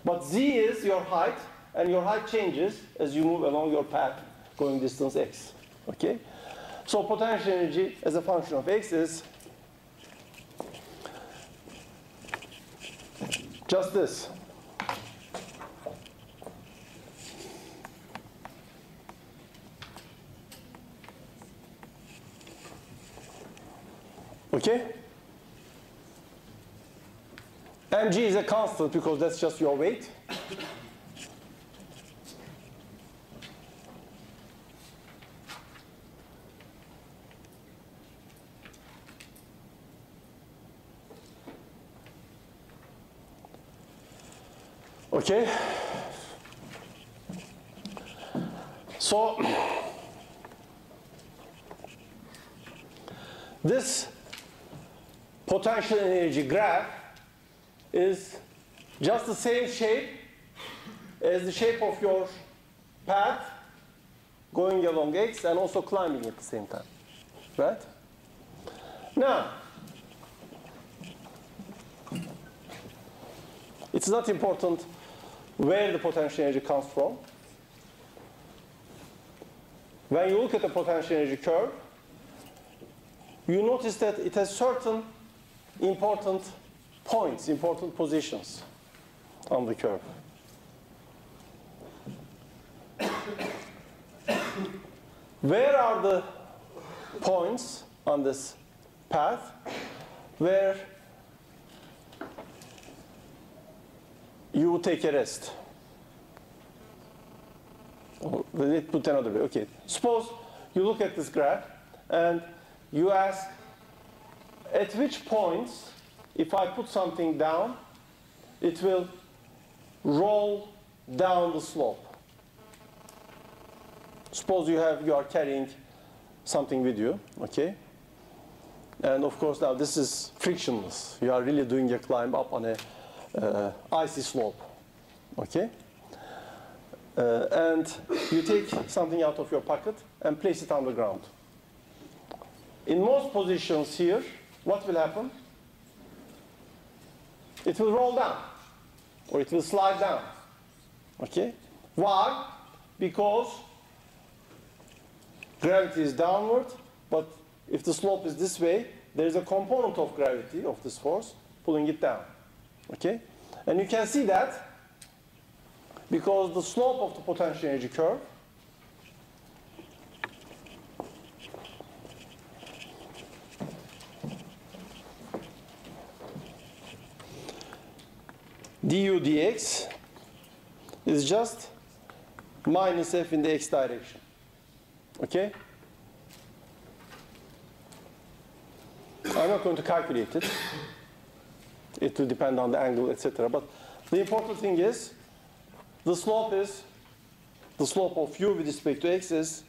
But z is your height, and your height changes as you move along your path going distance x. Okay? So potential energy as a function of x is just this. Okay? Mg is a constant because that's just your weight. Okay? So, this potential energy graph is just the same shape as the shape of your path going along x and also climbing at the same time. Right? Now, it's not important where the potential energy comes from. When you look at the potential energy curve, you notice that it has certain important points, important positions on the curve. Where are the points on this path where you would take a rest? Let's put another way. Okay. Suppose you look at this graph and you ask, at which points, if I put something down, it will roll down the slope. Suppose you are carrying something with you, okay? And of course now this is frictionless. You are really doing a climb up on a icy slope, okay? And you take something out of your pocket and place it on the ground. In most positions here, what will happen? It will roll down, or it will slide down. Okay? Why? Because gravity is downward, but if the slope is this way, there is a component of gravity, of this force, pulling it down. Okay? And you can see that because the slope of the potential energy curve du dx is just minus f in the x direction. Okay? I'm not going to calculate it. It will depend on the angle, etc. But the important thing is the slope of u with respect to x is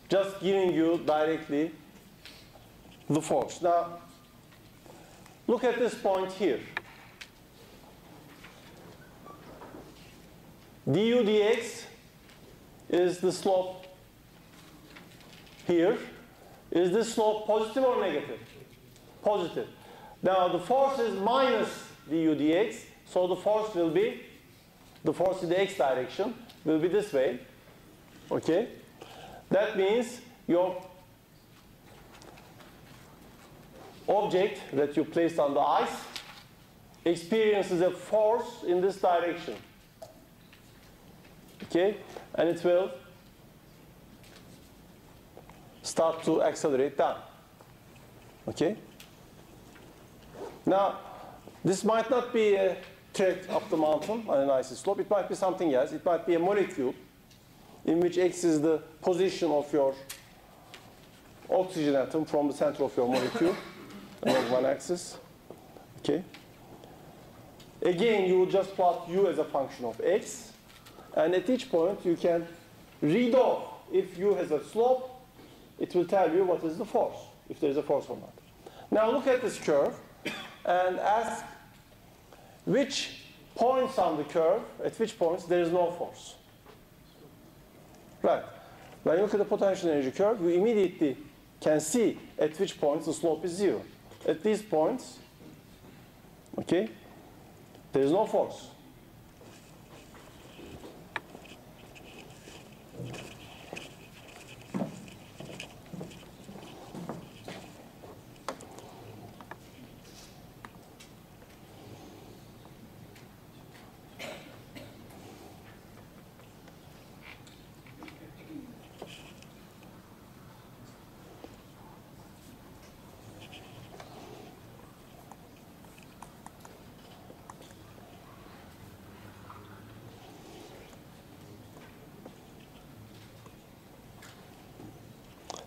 just giving you directly the force. Now, look at this point here. Du dx is the slope here. Is this slope positive or negative? Positive. Now the force is minus du dx, so the force will be, the force in the x direction will be this way. Okay? That means your object that you placed on the ice experiences a force in this direction. Okay? And it will start to accelerate down. Okay? Now, this might not be a trek up the mountain on an icy slope. It might be something else. It might be a molecule in which x is the position of your oxygen atom from the center of your molecule along one axis. Okay? Again, you will just plot u as a function of x. And at each point, you can read off. If u has a slope, it will tell you what is the force, if there is a force or not. Now look at this curve and ask which points on the curve, at which points there is no force. Right. When you look at the potential energy curve, you immediately can see at which points the slope is 0. At these points, okay, there is no force.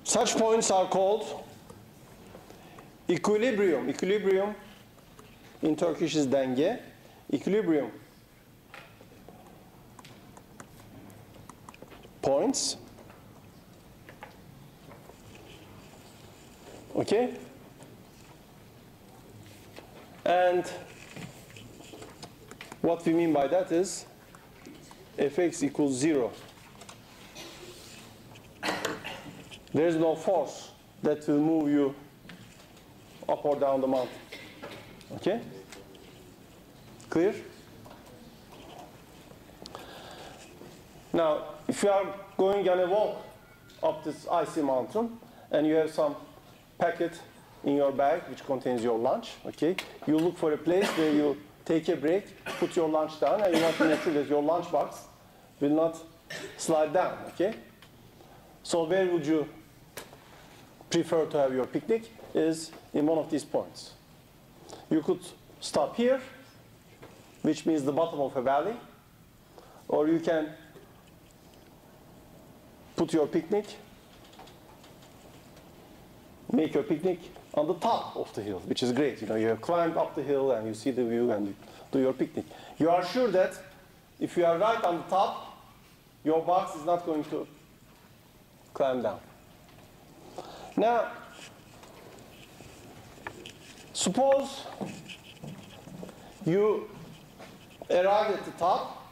Such points are called equilibrium. Equilibrium in Turkish is denge. Equilibrium points. Okay? And what we mean by that is fx equals 0. There is no force that will move you up or down the mountain. Okay? Clear? Now, if you are going on a walk up this icy mountain and you have some packet in your bag which contains your lunch, okay? You look for a place where you take a break, put your lunch down, and you want to make sure that your lunch box will not slide down, okay? So where would you prefer to have your picnic? Is in one of these points. You could stop here, which means the bottom of a valley, or you can put your picnic, make your picnic on the top of the hill, which is great. You know, you have climbed up the hill and you see the view and you do your picnic. You are sure that if you are right on the top, your box is not going to climb down. Now, suppose you arrive at the top.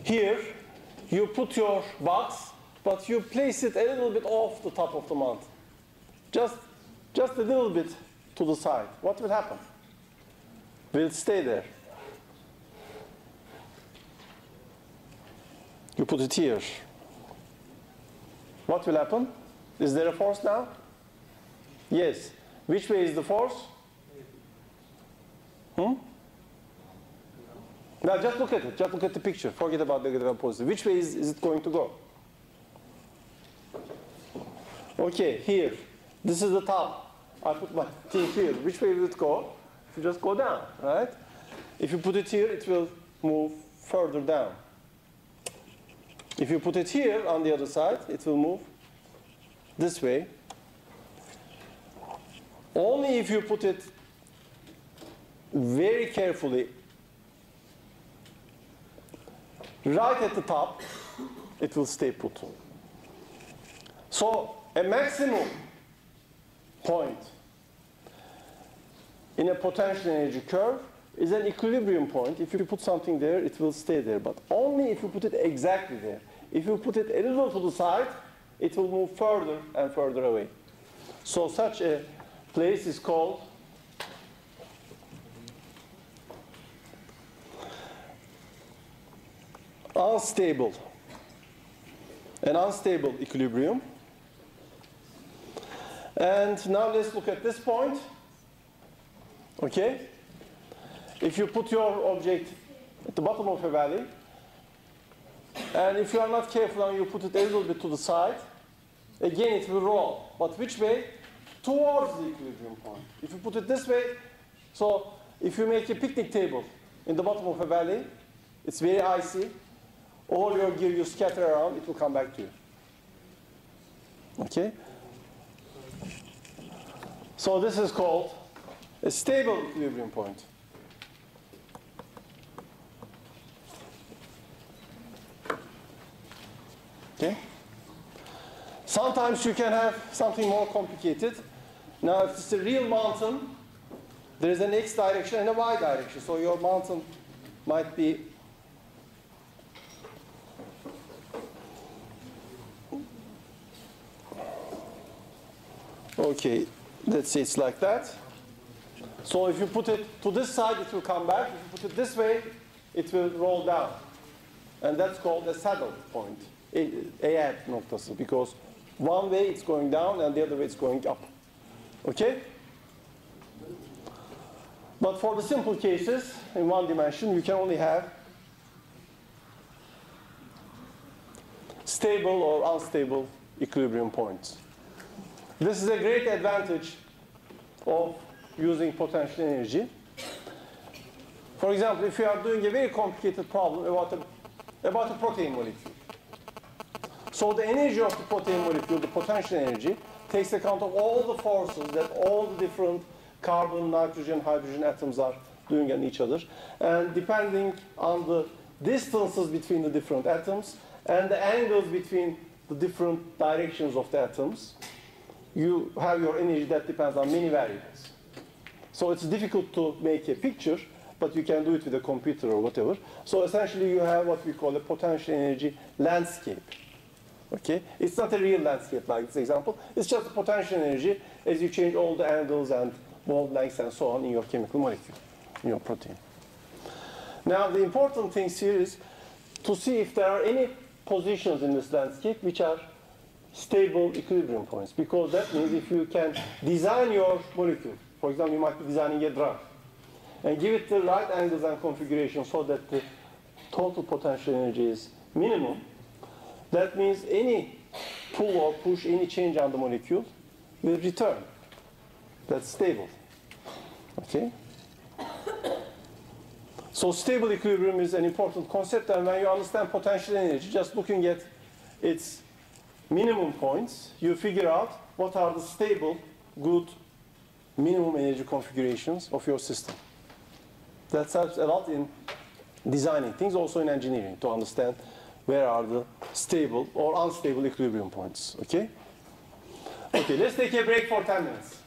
Here, you put your box, but you place it a little bit off the top of the mountain. Just a little bit to the side. What will happen? Will it stay there? You put it here. What will happen? Is there a force now? Yes. Which way is the force? Now just look at it. Just look at the picture. Forget about negative and positive. Which way is it going to go? Okay, here. This is the top. I put my thing here. Which way will it go? If you just go down, right? If you put it here, it will move further down. If you put it here on the other side, it will move this way. Only if you put it very carefully right at the top, it will stay put. So a maximum point in a potential energy curve is an equilibrium point. If you put something there, it will stay there, but only if you put it exactly there. If you put it a little to the side, it will move further and further away. So such a place is called unstable, an unstable equilibrium. And now let's look at this point. Okay? If you put your object at the bottom of a valley, and if you are not careful and you put it a little bit to the side, again it will roll. But which way? Towards the equilibrium point. If you put it this way, so if you make a picnic table in the bottom of a valley, it's very icy, all your gear you scatter around, it will come back to you. Okay? So this is called a stable equilibrium point. Okay? Sometimes you can have something more complicated. Now, if it's a real mountain, there is an X direction and a Y direction. So your mountain might be okay, let's say it's like that. So if you put it to this side, it will come back. If you put it this way, it will roll down. And that's called a saddle point, eğer noktası, because one way it's going down and the other way it's going up. Okay? But for the simple cases, in one dimension, you can only have stable or unstable equilibrium points. This is a great advantage of using potential energy. For example, if you are doing a very complicated problem about a protein molecule. So the energy of the protein molecule, the potential energy, takes account of all the forces that all the different carbon, nitrogen, hydrogen atoms are doing on each other. And depending on the distances between the different atoms and the angles between the different directions of the atoms, you have your energy that depends on many variables. So it's difficult to make a picture, but you can do it with a computer or whatever. So essentially you have what we call a potential energy landscape. Okay? It's not a real landscape like this example. It's just a potential energy as you change all the angles and bond lengths and so on in your chemical molecule, in your protein. Now the important thing here is to see if there are any positions in this landscape which are stable equilibrium points, because that means if you can design your molecule, for example, you might be designing a drug, and give it the right angles and configuration so that the total potential energy is minimum, that means any pull or push, any change on the molecule will return. That's stable. Okay? So stable equilibrium is an important concept, and when you understand potential energy, just looking at its minimum points, you figure out what are the stable, good, minimum energy configurations of your system. That helps a lot in designing things, also in engineering, to understand where are the stable or unstable equilibrium points. Okay? Okay, let's take a break for 10 minutes.